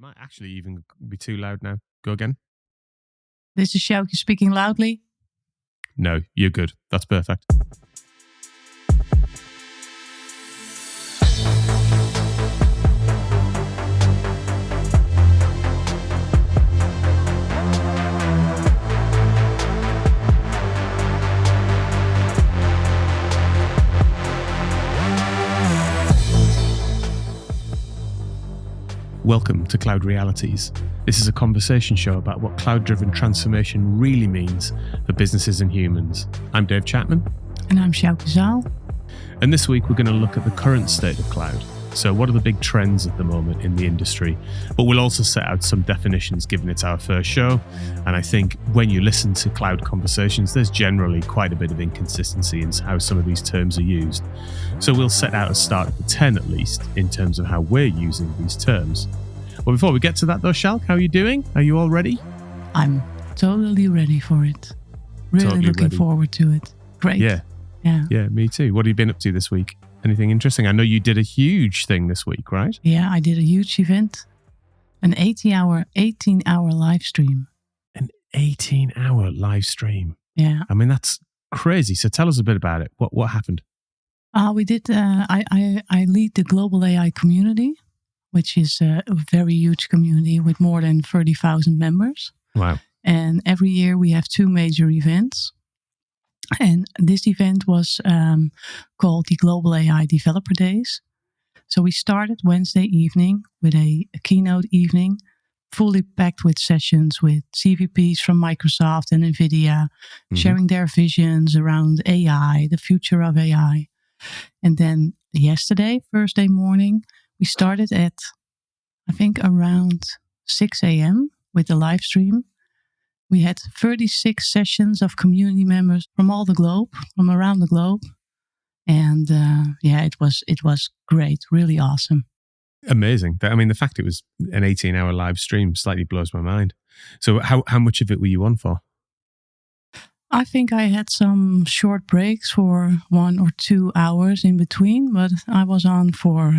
might actually even be too loud now. Go again. This is Sjoukje speaking loudly. No, you're good. That's perfect. Welcome to Cloud Realities. This is a conversation show about what cloud-driven transformation really means for businesses and humans. I'm Dave Chapman. And I'm Sjoukje Zaal. And this week we're going to look at the current state of cloud. So what are the big trends at the moment in the industry? But we'll also set out some definitions given it's our first show. And I think when you listen to cloud conversations, there's generally quite a bit of inconsistency in how some of these terms are used. So we'll set out a start at the 10 at least in terms of how we're using these terms. Well, before we get to that though, Sjoukje, how are you doing? Are you all ready? I'm totally ready for it. Really looking forward to it. Great. Yeah, me too. What have you been up to this week? Anything interesting? I know you did a huge thing this week, right? Yeah, I did a huge event. An 18-hour live stream. An 18-hour live stream. Yeah. I mean, that's crazy. So tell us a bit about it. What happened? We did. I lead the global AI community, which is a very huge community with more than 30,000 members. Wow. And every year we have two major events. And this event was called the Global AI Developer Days. So we started Wednesday evening with a keynote evening, fully packed with sessions with CVPs from Microsoft and NVIDIA, sharing their visions around AI, the future of AI. And then yesterday, Thursday morning, we started at, I think, around 6 a.m. with the live stream. We had 36 sessions of community members from around the globe. And it was great, really awesome. Amazing. I mean, the fact it was an 18-hour live stream slightly blows my mind. So how much of it were you on for? I think I had some short breaks for 1 or 2 hours in between, but I was on for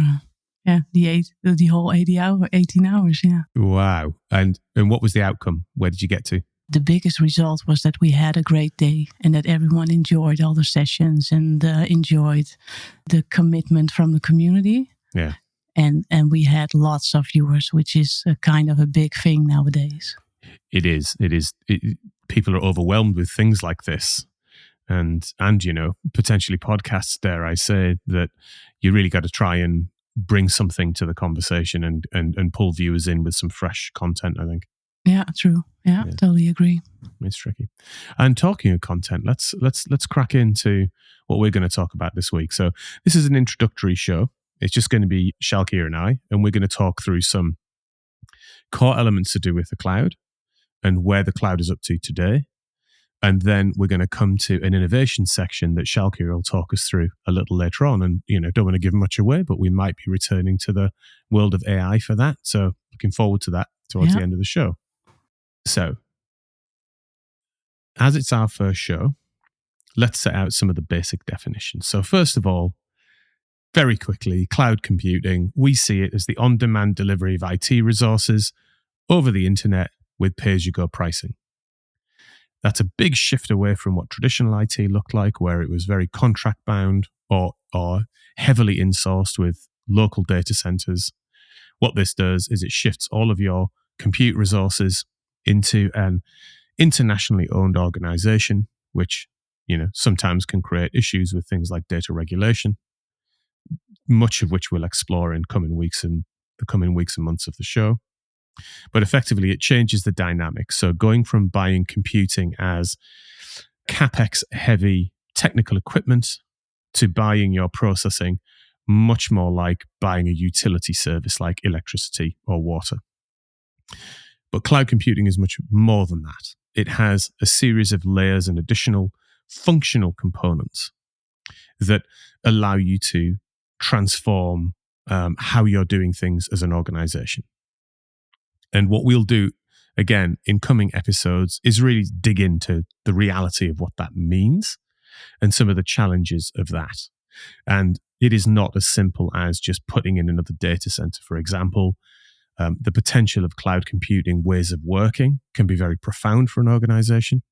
the whole 18 hours. Yeah. Wow. And what was the outcome? Where did you get to? The biggest result was that we had a great day and that everyone enjoyed all the sessions and enjoyed the commitment from the community. Yeah. And we had lots of viewers, which is a kind of a big thing nowadays. It is. People are overwhelmed with things like this. And potentially podcasts, dare I say, that you really got to try and bring something to the conversation and pull viewers in with some fresh content, I think. Yeah, true. Yeah, totally agree. It's tricky. And talking of content, let's crack into what we're going to talk about this week. So this is an introductory show. It's just going to be Sjoukje and I, and we're going to talk through some core elements to do with the cloud and where the cloud is up to today. And then we're going to come to an innovation section that Sjoukje will talk us through a little later on. And, don't want to give much away, but we might be returning to the world of AI for that. So looking forward to that towards the end of the show. So, as it's our first show, let's set out some of the basic definitions. So first of all, very quickly, cloud computing, we see it as the on-demand delivery of IT resources over the internet with pay-as-you-go pricing. That's a big shift away from what traditional IT looked like, where it was very contract-bound or heavily insourced with local data centers. What this does is it shifts all of your compute resources into an internationally owned organization, which, sometimes can create issues with things like data regulation, much of which we'll explore in the coming weeks and months of the show. But effectively, it changes the dynamic. So going from buying computing as CapEx-heavy technical equipment to buying your processing much more like buying a utility service like electricity or water. But cloud computing is much more than that. It has a series of layers and additional functional components that allow you to transform how you're doing things as an organization. And what we'll do, again, in coming episodes is really dig into the reality of what that means and some of the challenges of that. And it is not as simple as just putting in another data center, for example. The potential of cloud computing ways of working can be very profound for an organization.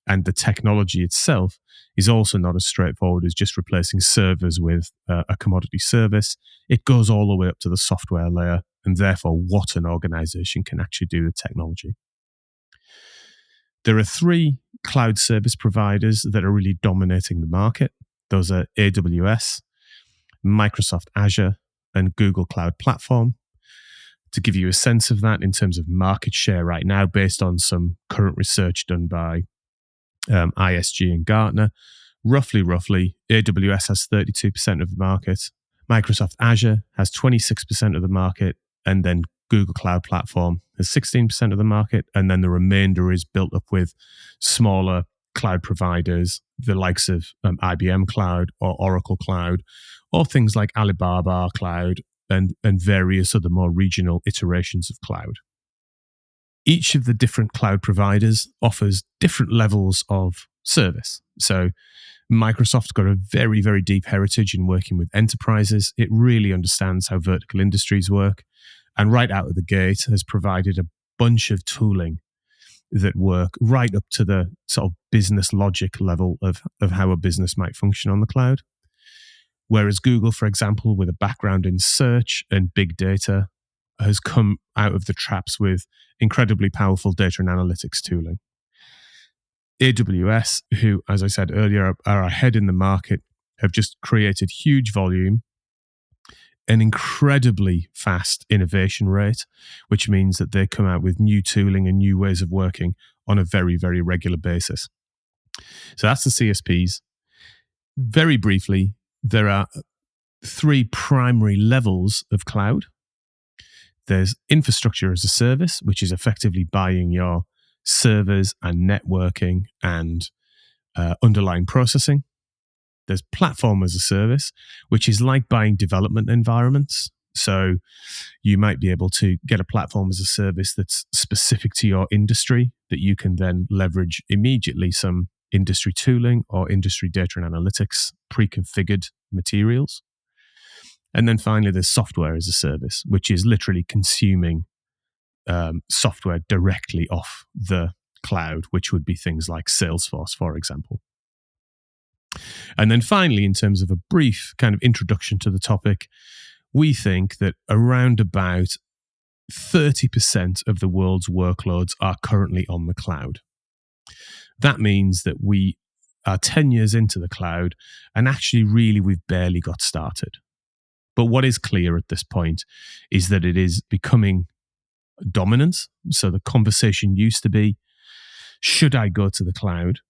And the technology itself is also not as straightforward as just replacing servers with a commodity service. It goes all the way up to the software layer and therefore what an organization can actually do with technology. There are 3 cloud service providers that are really dominating the market. Those are AWS, Microsoft Azure, and Google Cloud Platform. To give you a sense of that in terms of market share right now, based on some current research done by ISG and Gartner, roughly, AWS has 32% of the market, Microsoft Azure has 26% of the market, and then Google Cloud Platform has 16% of the market, and then the remainder is built up with smaller cloud providers, the likes of IBM Cloud or Oracle Cloud, or things like Alibaba Cloud and various other more regional iterations of cloud. Each of the different cloud providers offers different levels of service. So Microsoft's got a very, very deep heritage in working with enterprises. It really understands how vertical industries work. And right out of the gate has provided a bunch of tooling that work right up to the sort of business logic level of how a business might function on the cloud. Whereas Google, for example, with a background in search and big data, has come out of the traps with incredibly powerful data and analytics tooling. AWS, who, as I said earlier, are ahead in the market, have just created huge volume, an incredibly fast innovation rate, which means that they come out with new tooling and new ways of working on a very, very regular basis. So that's the CSPs. Very briefly, there are 3 primary levels of cloud. There's infrastructure as a service, which is effectively buying your servers and networking and underlying processing. There's platform as a service, which is like buying development environments. So you might be able to get a platform as a service that's specific to your industry that you can then leverage immediately some industry tooling or industry data and analytics pre-configured materials. And then finally, there's software as a service, which is literally consuming software directly off the cloud, which would be things like Salesforce, for example. And then finally, in terms of a brief kind of introduction to the topic, we think that around about 30% of the world's workloads are currently on the cloud. That means that we are 10 years into the cloud, and actually really we've barely got started. But what is clear at this point is that it is becoming dominant. So the conversation used to be, should I go to the cloud?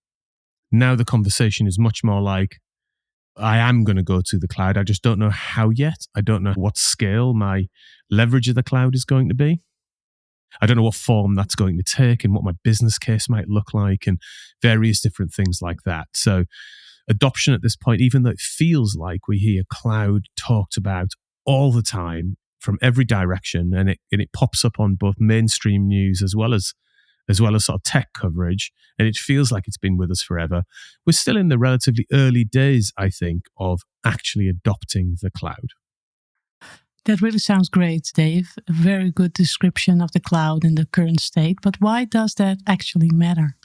Now the conversation is much more like, I am going to go to the cloud. I just don't know how yet. I don't know what scale my leverage of the cloud is going to be. I don't know what form that's going to take and what my business case might look like and various different things like that. So adoption at this point, even though it feels like we hear cloud talked about all the time from every direction, and it pops up on both mainstream news as well as sort of tech coverage, and it feels like it's been with us forever. We're still in the relatively early days, I think, of actually adopting the cloud. That really sounds great, Dave. A very good description of the cloud in the current state. But why does that actually matter?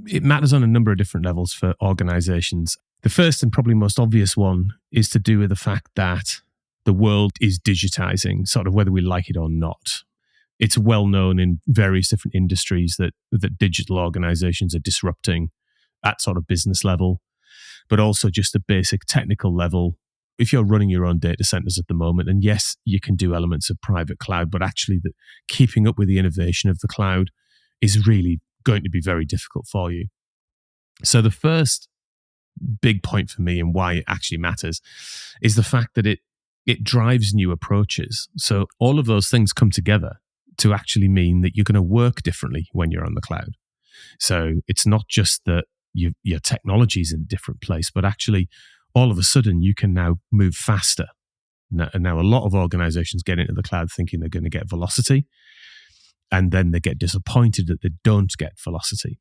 It matters on a number of different levels for organizations. The first and probably most obvious one is to do with the fact that the world is digitizing, sort of whether we like it or not. It's well known in various different industries that digital organizations are disrupting at sort of business level, but also just a basic technical level. If you're running your own data centers at the moment, and yes, you can do elements of private cloud, but actually keeping up with the innovation of the cloud is really going to be very difficult for you. So the first big point for me and why it actually matters is the fact that it drives new approaches. So all of those things come together to actually mean that you're going to work differently when you're on the cloud. So it's not just that your technology is in a different place, but actually all of a sudden you can now move faster. Now a lot of organizations get into the cloud thinking they're going to get velocity, and then they get disappointed that they don't get velocity.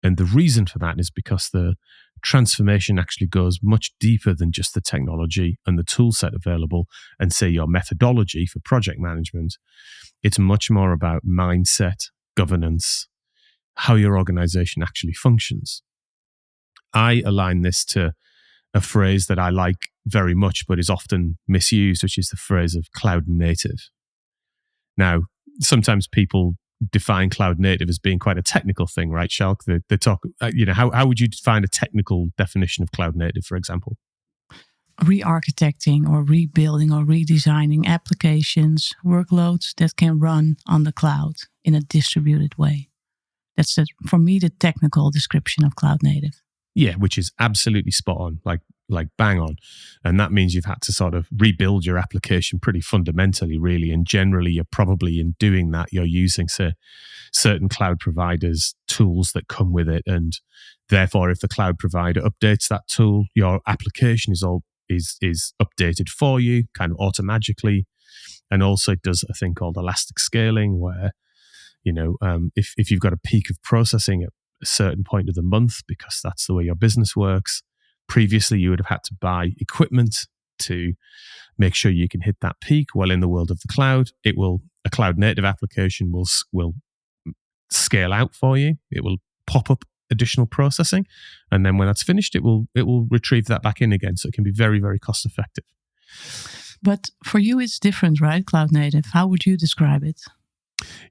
And the reason for that is because the transformation actually goes much deeper than just the technology and the tool set available and, say, your methodology for project management. It's much more about mindset, governance, how your organization actually functions. I align this to a phrase that I like very much, but is often misused, which is the phrase of cloud native. Now, sometimes people define cloud native as being quite a technical thing, right, Sjoukje? They talk, how would you define a technical definition of cloud native, for example? Re-architecting or rebuilding or redesigning applications, workloads that can run on the cloud in a distributed way. That's, for me, the technical description of cloud native. Yeah, which is absolutely spot on, like bang on. And that means you've had to sort of rebuild your application pretty fundamentally, really. And generally, you're probably, in doing that, you're using, say, certain cloud providers' tools that come with it. And therefore, if the cloud provider updates that tool, your application is updated for you kind of automatically. And also it does a thing called elastic scaling, where, if you've got a peak of processing at a certain point of the month, because that's the way your business works, previously you would have had to buy equipment to make sure you can hit that peak. Well, in the world of the cloud, a cloud native application will scale out for you. It will pop up additional processing, and then when that's finished, it will retrieve that back in again. So it can be very, very cost effective. But for you, it's different, right? Cloud native. How would you describe it?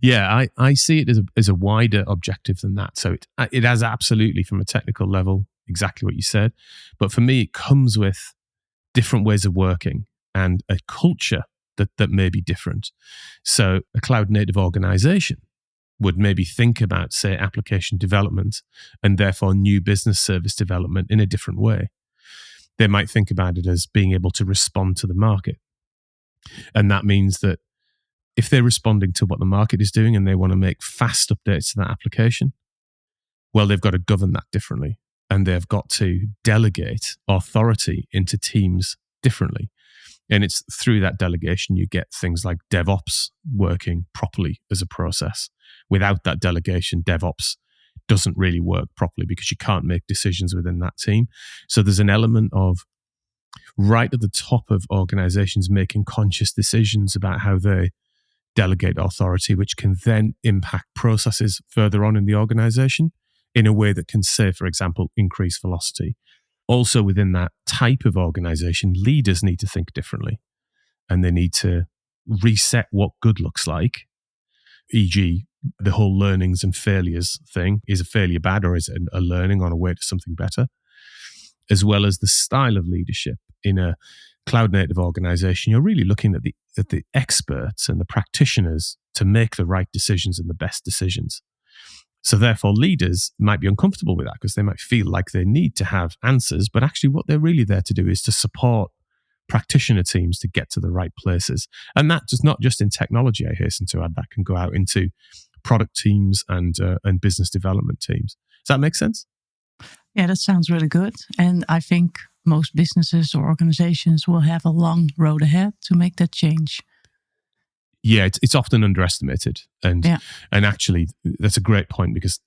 Yeah, I see it as a wider objective than that. So it has absolutely, from a technical level, exactly what you said. But for me, it comes with different ways of working and a culture that may be different. So a cloud native organization would maybe think about, say, application development and therefore new business service development in a different way. They might think about it as being able to respond to the market. And that means that if they're responding to what the market is doing and they want to make fast updates to that application, well, they've got to govern that differently. And they've got to delegate authority into teams differently. And it's through that delegation you get things like DevOps working properly as a process. Without that delegation, DevOps doesn't really work properly because you can't make decisions within that team. So there's an element of right at the top of organizations making conscious decisions about how they delegate authority, which can then impact processes further on in the organization in a way that can, say, for example, increase velocity. Also within that type of organization, leaders need to think differently, and they need to reset what good looks like, e.g., the whole learnings and failures thing. Is a failure bad, or is it a learning on a way to something better? As well as the style of leadership. In a cloud native organization, you're really looking at the experts and the practitioners to make the right decisions and the best decisions. So therefore, leaders might be uncomfortable with that because they might feel like they need to have answers, but actually what they're really there to do is to support practitioner teams to get to the right places. And that does not just in technology, I hasten to add, that can go out into product teams and business development teams. Does that make sense? Yeah, that sounds really good. And I think most businesses or organizations will have a long road ahead to make that change. Yeah, it's often underestimated, and actually that's a great point, because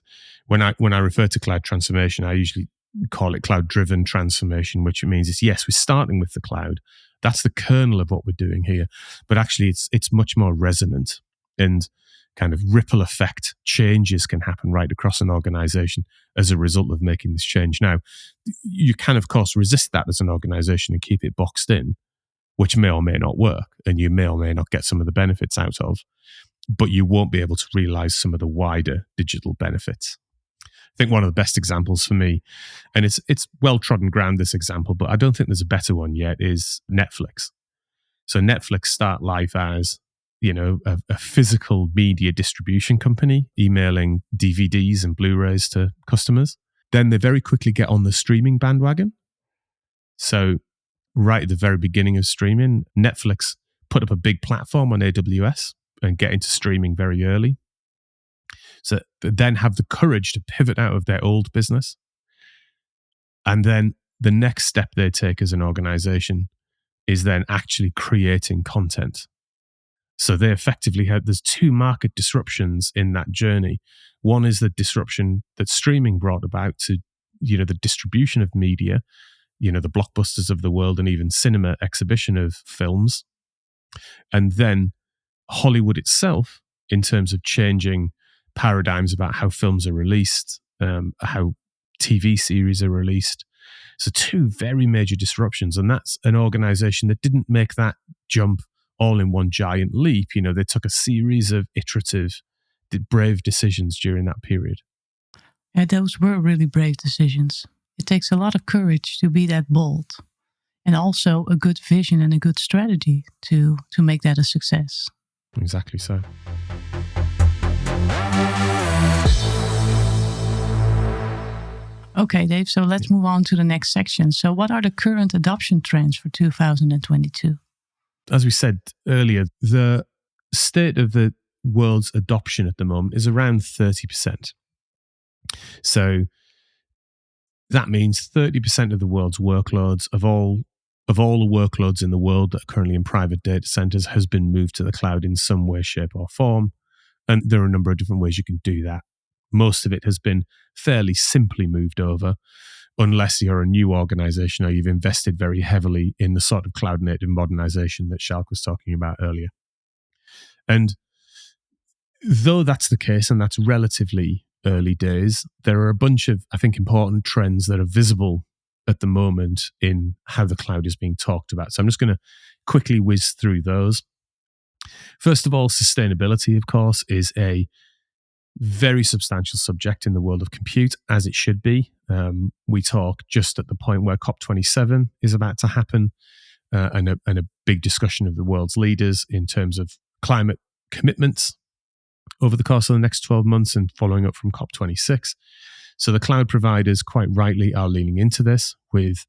when I refer to cloud transformation, I usually call it cloud-driven transformation, which means it's, yes, we're starting with the cloud. That's the kernel of what we're doing here, but actually it's much more resonant, and kind of ripple effect changes can happen right across an organization as a result of making this change. Now, you can, of course, resist that as an organization and keep it boxed in, which may or may not work, and you may or may not get some of the benefits out of, but you won't be able to realize some of the wider digital benefits. I think one of the best examples for me, and it's well-trodden ground, this example, but I don't think there's a better one yet, is Netflix. So Netflix start life as, a physical media distribution company, emailing DVDs and Blu-rays to customers. Then they very quickly get on the streaming bandwagon. So right at the very beginning of streaming, Netflix put up a big platform on AWS and get into streaming very early. So they then have the courage to pivot out of their old business. And then the next step they take as an organization is then actually creating content. So they effectively there's two market disruptions in that journey, One is the disruption that streaming brought about to, the distribution of media, the blockbusters of the world and even cinema exhibition of films. And then Hollywood itself, in terms of changing paradigms about how films are released, how TV series are released. So two very major disruptions. And that's an organization that didn't make that jump all in one giant leap. They took a series of iterative, brave decisions during that period. Yeah, those were really brave decisions. It takes a lot of courage to be that bold, and also a good vision and a good strategy to make that a success. Exactly so. Okay, Dave, so let's move on to the next section. So what are the current adoption trends for 2022? As we said earlier, the state of the world's adoption at the moment is around 30%. So that means 30% of the world's workloads, of all the workloads in the world that are currently in private data centers, has been moved to the cloud in some way, shape, or form. And there are a number of different ways you can do that. Most of it has been fairly simply moved over, unless you're a new organization or you've invested very heavily in the sort of cloud native modernization that Sjoukje was talking about earlier. And though that's the case, and that's relatively early days, there are a bunch of, I think, important trends that are visible at the moment in how the cloud is being talked about. So I'm just going to quickly whiz through those. First of all, sustainability, of course, is a very substantial subject in the world of compute, as it should be. We talk just at the point where COP27 is about to happen, and a big discussion of the world's leaders in terms of climate commitments over the course of the next 12 months and following up from COP26. So the cloud providers quite rightly are leaning into this with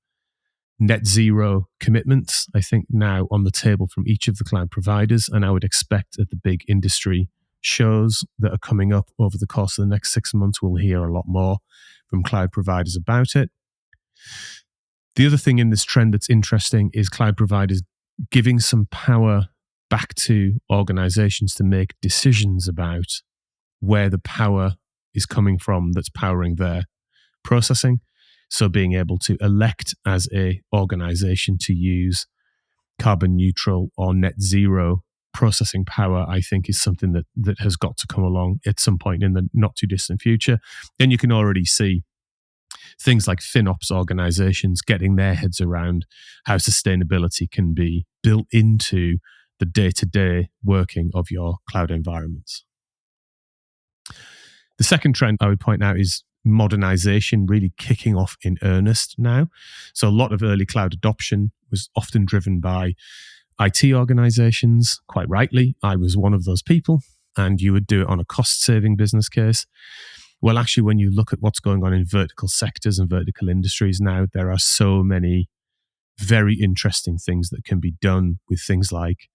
net zero commitments, I think, now on the table from each of the cloud providers. And I would expect at the big industry shows that are coming up over the course of the next 6 months, we'll hear a lot more from cloud providers about it. The other thing in this trend that's interesting is cloud providers giving some power back to organizations to make decisions about where the power is coming from that's powering their processing. So being able to elect as a organization to use carbon neutral or net zero processing power, I think, is something that has got to come along at some point in the not too distant future. And you can already see things like FinOps organizations getting their heads around how sustainability can be built into the day-to-day working of your cloud environments. The second trend I would point out is modernization really kicking off in earnest now. So a lot of early cloud adoption was often driven by IT organizations, quite rightly. I was one of those people, and you would do it on a cost-saving business case. Well, actually, when you look at what's going on in vertical sectors and vertical industries now, there are so many very interesting things that can be done with things like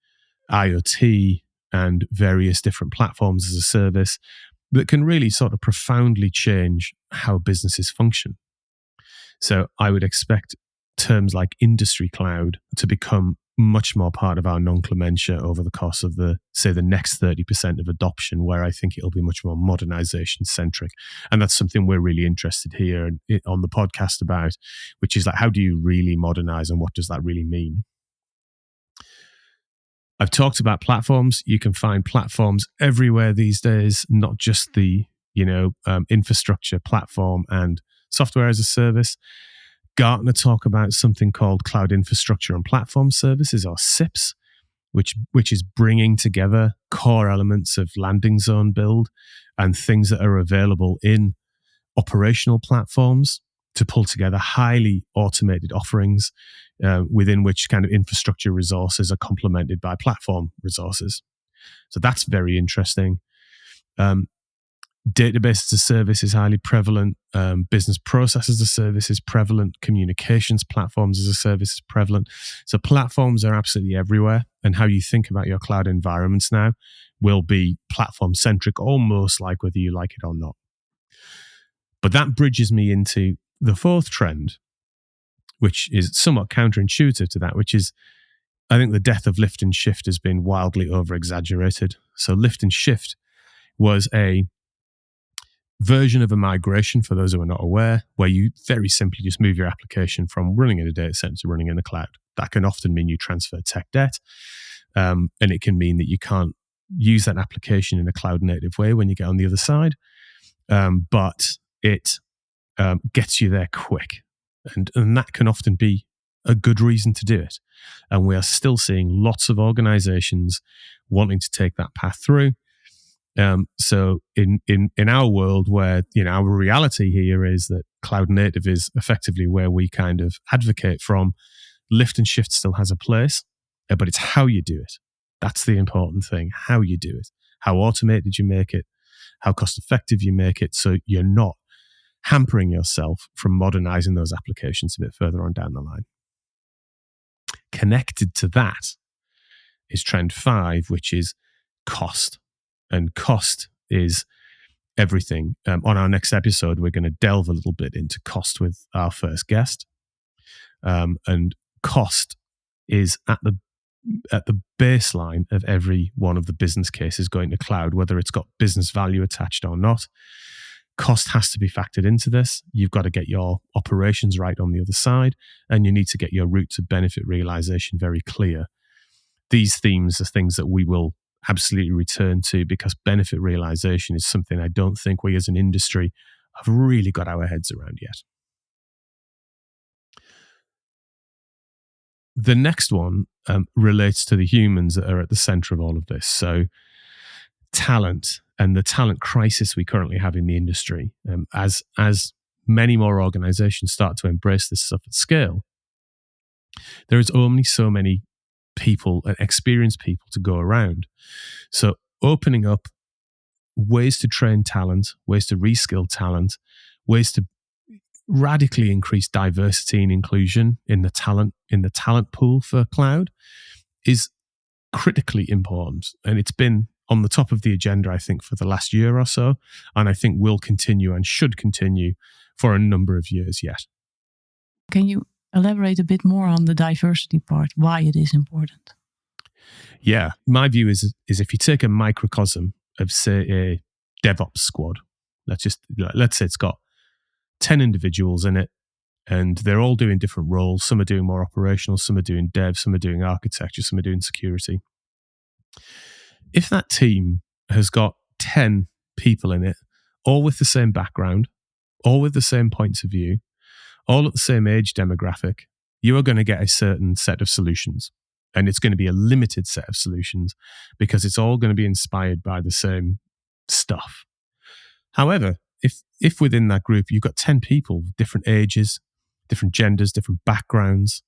IoT and various different platforms as a service that can really sort of profoundly change how businesses function. So I would expect terms like industry cloud to become much more part of our nomenclature over the course of the next 30% of adoption, where I think it'll be much more modernization centric. And that's something we're really interested here on the podcast about, which is like, how do you really modernize and what does that really mean? I've talked about platforms. You can find platforms everywhere these days, not just the infrastructure platform and software as a service. Gartner talk about something called Cloud Infrastructure and Platform Services, or CIPS, which is bringing together core elements of landing zone build and things that are available in operational platforms to pull together highly automated offerings within which kind of infrastructure resources are complemented by platform resources. So that's very interesting. Database as a service is highly prevalent. Business process as a service is prevalent. Communications platforms as a service is prevalent. So platforms are absolutely everywhere. And how you think about your cloud environments now will be platform centric, almost like whether you like it or not. But that bridges me into the fourth trend, which is somewhat counterintuitive to that, which is, I think the death of lift and shift has been wildly over exaggerated. So lift and shift was a version of a migration, for those who are not aware, where you very simply just move your application from running in a data center to running in the cloud. That can often mean you transfer tech debt, and it can mean that you can't use that application in a cloud native way when you get on the other side, but it gets you there quick. And that can often be a good reason to do it. And we are still seeing lots of organizations wanting to take that path through. So in our world, where our reality here is that cloud native is effectively where we kind of advocate from, lift and shift still has a place, but it's how you do it. That's the important thing, how you do it, how automated you make it, how cost effective you make it, so you're not hampering yourself from modernizing those applications a bit further on down the line. Connected to that is trend 5, which is cost. And cost is everything. On our next episode, we're going to delve a little bit into cost with our first guest. And cost is at the baseline of every one of the business cases going to cloud, whether it's got business value attached or not. Cost has to be factored into this. You've got to get your operations right on the other side, and you need to get your route to benefit realization very clear. These themes are things that we will absolutely return to, because benefit realization is something I don't think we as an industry have really got our heads around yet. The next one relates to the humans that are at the center of all of this. So talent and the talent crisis we currently have in the industry. As many more organizations start to embrace this stuff at scale, there is only so many people and experienced people to go around. So opening up ways to train talent, ways to reskill talent, ways to radically increase diversity and inclusion in the talent pool for cloud is critically important. And it's been on the top of the agenda, I think, for the last year or so. And I think will continue and should continue for a number of years yet. Can you elaborate a bit more on the diversity part, why it is important? Yeah, my view is if you take a microcosm of, say, a DevOps squad, let's say it's got 10 individuals in it, and they're all doing different roles. Some are doing more operational, some are doing dev, some are doing architecture, some are doing security. If that team has got 10 people in it, all with the same background, all with the same points of view, all at the same age demographic, you are going to get a certain set of solutions. And it's going to be a limited set of solutions because it's all going to be inspired by the same stuff. However, if within that group you've got 10 people, different ages, different genders, different backgrounds,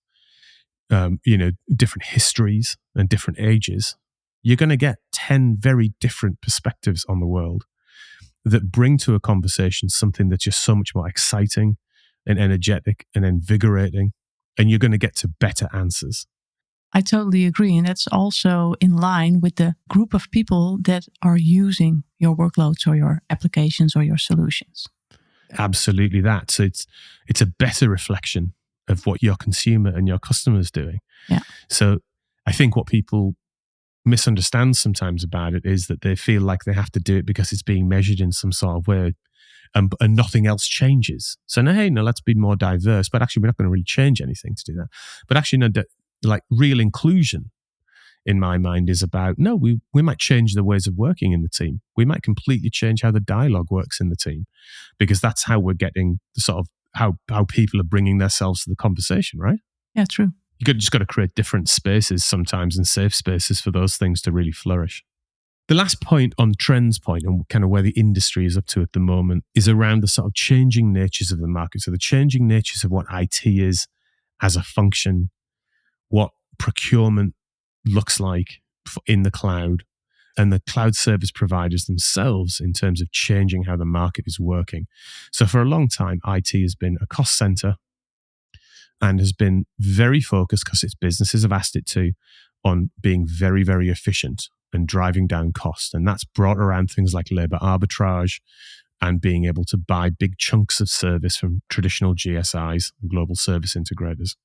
different histories and different ages, you're going to get 10 very different perspectives on the world that bring to a conversation something that's just so much more exciting and energetic and invigorating, and you're going to get to better answers. I totally agree. And that's also in line with the group of people that are using your workloads or your applications or your solutions. Absolutely that. So it's a better reflection of what your consumer and your customer is doing. Yeah. So I think what people misunderstand sometimes about it is that they feel like they have to do it because it's being measured in some sort of way, and nothing else changes. So let's be more diverse, but actually we're not going to really change anything to do that. But actually, like real inclusion in my mind is about, we might change the ways of working in the team. We might completely change how the dialogue works in the team, because that's how we're getting the sort of how people are bringing themselves to the conversation, right? Yeah, true. Just got to create different spaces sometimes and safe spaces for those things to really flourish. The last point on trends point and kind of where the industry is up to at the moment is around the sort of changing natures of the market. So the changing natures of what IT is as a function, what procurement looks like in the cloud, and the cloud service providers themselves in terms of changing how the market is working. So for a long time, IT has been a cost center and has been very focused, because its businesses have asked it to, on being very, very efficient and driving down cost. And that's brought around things like labor arbitrage and being able to buy big chunks of service from traditional GSIs, global service integrators.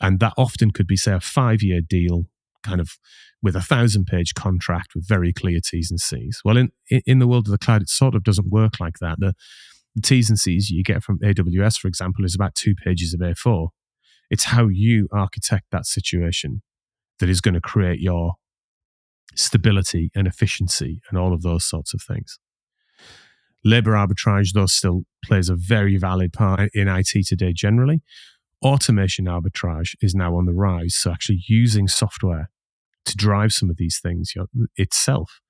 And that often could be, say, a 5-year deal, kind of with a 1,000-page contract with very clear T's and C's. Well, in the world of the cloud, it sort of doesn't work like that. The T's and C's you get from AWS, for example, is about 2 pages of A4. It's how you architect that situation that is going to create your stability and efficiency and all of those sorts of things. Labor arbitrage, though, still plays a very valid part in IT today generally. Automation arbitrage is now on the rise. So actually using software to drive some of these things itself,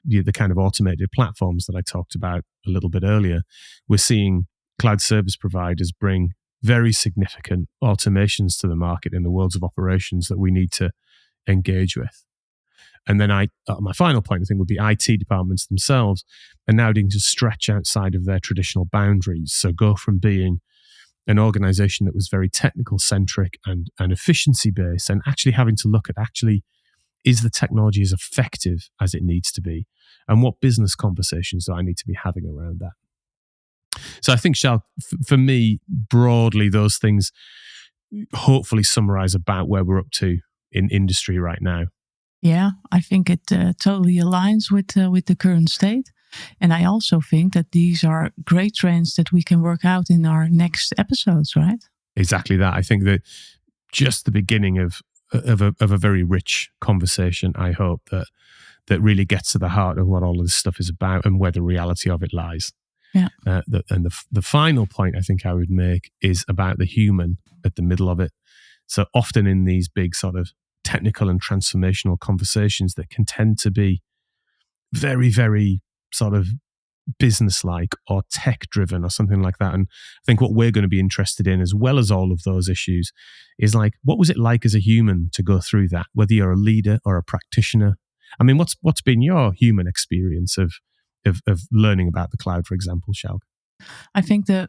the kind of automated platforms that I talked about a little bit earlier, we're seeing cloud service providers bring very significant automations to the market in the worlds of operations that we need to engage with. And then my final point, I think, would be IT departments themselves are now needing to stretch outside of their traditional boundaries. So go from being an organization that was very technical centric and efficiency based, and actually having to look at is the technology as effective as it needs to be? And what business conversations do I need to be having around that? So I think, Sjoukje, for me, broadly, those things hopefully summarize about where we're up to in industry right now. Yeah, I think it totally aligns with the current state. And I also think that these are great trends that we can work out in our next episodes, right? Exactly that. I think that just the beginning of a very rich conversation, I hope, that really gets to the heart of what all of this stuff is about and where the reality of it lies. Yeah. And the final point I think I would make is about the human at the middle of it. So often in these big sort of technical and transformational conversations that can tend to be very, very sort of business-like or tech-driven or something like that. And I think what we're going to be interested in, as well as all of those issues, is like, what was it like as a human to go through that, whether you're a leader or a practitioner? I mean, what's been your human experience of learning about the cloud, for example, Sjoukje? I think the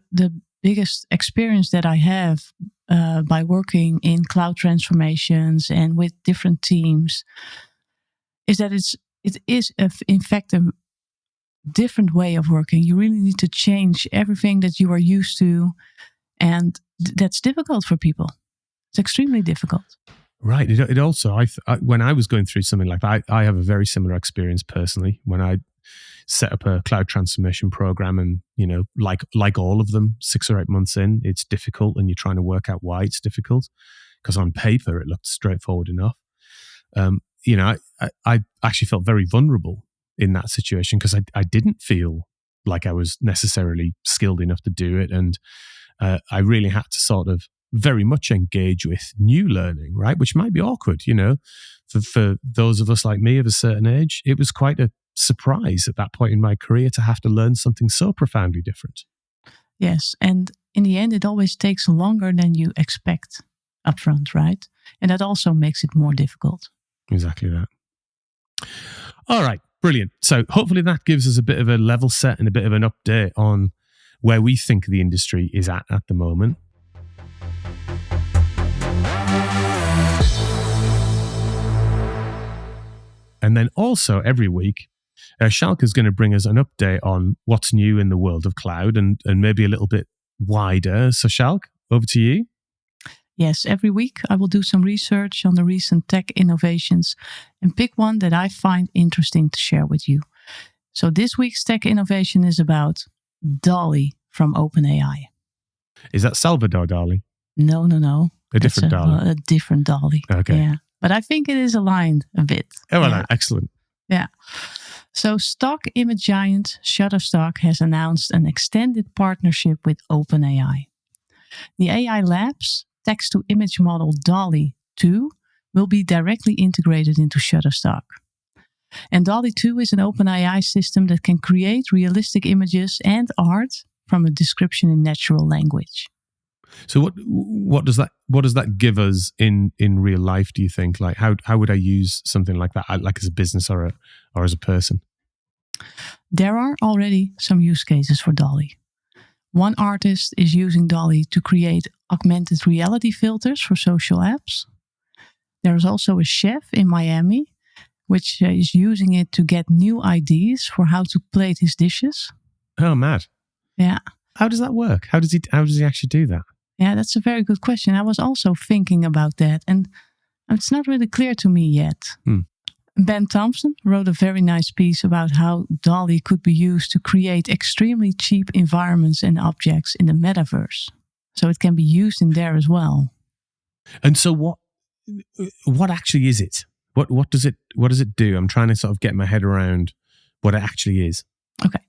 biggest experience that I have by working in cloud transformations and with different teams is that it is in fact a different way of working. You really need to change everything that you are used to, and that's difficult for people. It's extremely difficult. Right. It also, when I was going through something like that, I have a very similar experience personally when I set up a cloud transformation program, and like all of them, 6 or 8 months in, it's difficult, and you're trying to work out why it's difficult, because on paper it looked straightforward enough. I actually felt very vulnerable in that situation because I didn't feel like I was necessarily skilled enough to do it, and I really had to sort of very much engage with new learning, right? Which might be awkward, for those of us like me of a certain age. It was quite a surprise at that point in my career to have to learn something so profoundly different. Yes, and in the end, it always takes longer than you expect upfront, right? And that also makes it more difficult. Exactly that. All right, brilliant. So hopefully that gives us a bit of a level set and a bit of an update on where we think the industry is at the moment. And then also every week, Sjoukje is going to bring us an update on what's new in the world of cloud and maybe a little bit wider. So Sjoukje, over to you. Yes, every week I will do some research on the recent tech innovations and pick one that I find interesting to share with you. So this week's tech innovation is about DALL-E from OpenAI. Is that Salvador Dali? No. A different DALL-E? A different DALL-E. Okay. Yeah. But I think it is aligned a bit. Oh, well, excellent. Yeah. So stock image giant Shutterstock has announced an extended partnership with OpenAI. The AI Labs text-to-image model DALL-E 2 will be directly integrated into Shutterstock. And DALL-E 2 is an OpenAI system that can create realistic images and art from a description in natural language. So what does that give us in real life, do you think? Like how would I use something like that, like as a business or as a person? There are already some use cases for DALL-E. One artist is using DALL-E to create augmented reality filters for social apps. There's also a chef in Miami which is using it to get new ideas for how to plate his dishes. Oh, mad. Yeah. How does that work? How does he actually do that? Yeah, that's a very good question. I was also thinking about that. And It's not really clear to me yet. Ben Thompson wrote a very nice piece about how DALL-E could be used to create extremely cheap environments and objects in the metaverse. So it can be used in there as well. And so what actually is it? What does it do? I'm trying to sort of get my head around what it actually is. Okay.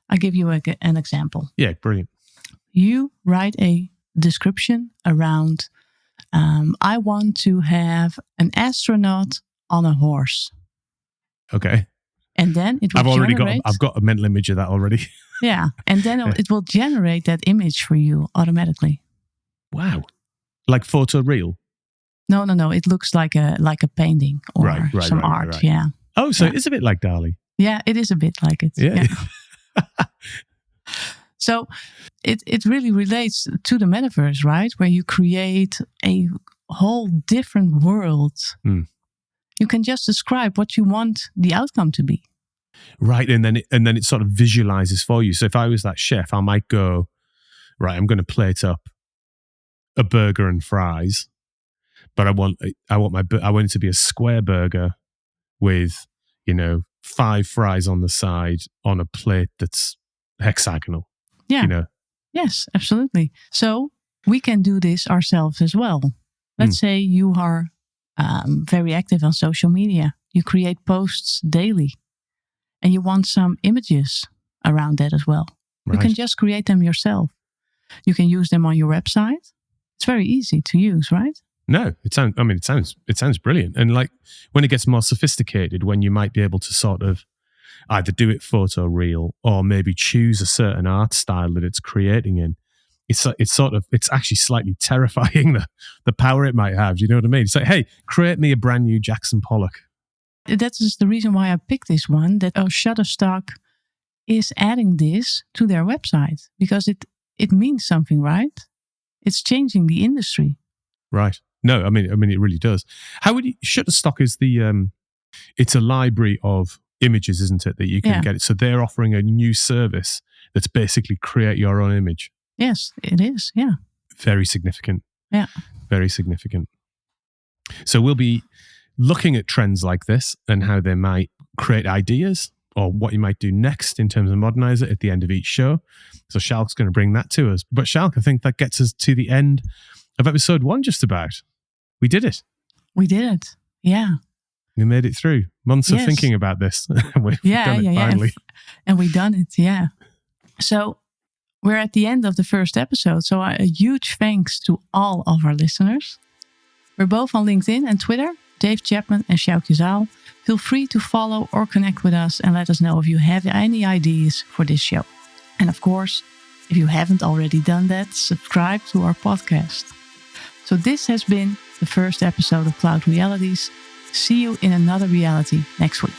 I'll give you an example. Yeah, brilliant. You write a description around, I want to have an astronaut on a horse. Okay. And then it will I've got a mental image of that already. Yeah. And then it will generate that image for you automatically. Wow. Like photoreal? No. It looks like a painting or some art. Right. Yeah. Oh, so it's a bit like DALL-E. Yeah, it is a bit like it. Yeah. So it really relates to the metaverse, right? Where you create a whole different world. You can just describe what you want the outcome to be. Right, and then it sort of visualizes for you. So if I was that chef, I might go, right, I'm going to plate up a burger and fries, but I want it to be a square burger with, 5 fries on the side on a plate that's hexagonal. Yeah. Yes, absolutely. So we can do this ourselves as well. Let's say you are very active on social media. You create posts daily and you want some images around that as well. Right. You can just create them yourself. You can use them on your website. It's very easy to use, right? No, it sounds brilliant. And like when it gets more sophisticated, when you might be able to sort of either do it photoreal or maybe choose a certain art style that it's creating in, it's actually slightly terrifying the power it might have. Do you know what I mean? It's like, hey, create me a brand new Jackson Pollock. That is the reason why I picked this one, that Shutterstock is adding this to their website because it means something, right? It's changing the industry. Right. No, I mean it really does. How would you Shutterstock is it's a library of images, isn't it, that you can get it. So they're offering a new service that's basically create your own image. Yes, it is. Yeah. Very significant. Yeah. Very significant. So we'll be looking at trends like this and how they might create ideas or what you might do next in terms of modernize it at the end of each show. So Sjoukje's going to bring that to us. But Sjoukje, I think that gets us to the end of episode 1 just about. We did it. We did it. Yeah. We made it through months of thinking about this. We've done it finally. And we've done it. Yeah. So we're at the end of the first episode. So a huge thanks to all of our listeners. We're both on LinkedIn and Twitter, Dave Chapman and Sjoukje Zaal. Feel free to follow or connect with us and let us know if you have any ideas for this show. And of course, if you haven't already done that, subscribe to our podcast. So this has been the first episode of Cloud Realities. See you in another reality next week.